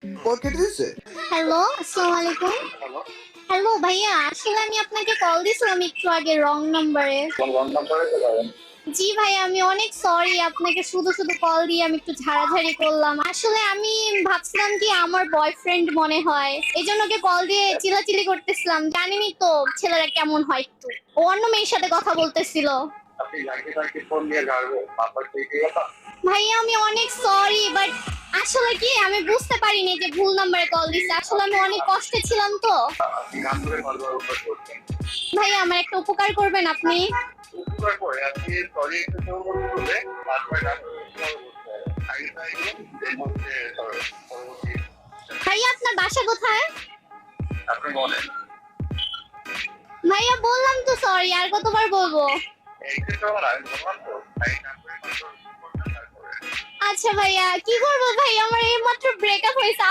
Call কেটে দিছে। Hello, আসসালামু আলাইকুম। হ্যালো, হ্যালো ভাইয়া, আসলে আমি আপনাকে কল দিছিলাম একটু আগে রং নাম্বারে। কোন রং নাম্বারে বলেন? জি ভাইয়া, আমি অনেক সরি, আপনাকে শুধু শুধু কল দিয়ে আমি একটু ঝাড়াঝাড়ি করলাম। আসলে আমি ভাবছিলাম কি আমার বয়ফ্রেন্ড মনে হয়, এই জন্য ওকে কল দিয়ে চিল্লাচিল্লি করতেছিলাম। জানেনই তো ছেলেরা কেমন হয় একটু। ও অন্য মেয়ের সাথে কথা বলতেছিল। আপনি যাকে ফোন দিয়ে ঝাড়বো, আপনার সেই কথা। ভাইয়া আমি অনেক সরি, বাট আসলে কি আমি বুঝতে পারিনি যে ভুল নাম্বারে কল দিছে। আসলে আমি অনেক কষ্টে ছিলাম তো। আপনি গান ধরে বারবার উপকার করছেন। ভাইয়া আমার একটা উপকার করবেন আপনি? উপকার করে আপনি সরি একটু বলে তারপরে গান ধরে করতে হবে। আগে তাই এর মধ্যে পরবর্তী ভাইয়া আপনার বাসা কোথায়? আপনি বলেন। ভাইয়া বললাম তো সরি, আর কতবার বলবো? এই ক্ষেত্রে আমার আগে বললাম তো, তাই গান ধরে করতে তারপরে আচ্ছা ভাইয়া, কি করবো ভাই, আমার এইমাত্র ব্রেকআপ হয়েছে।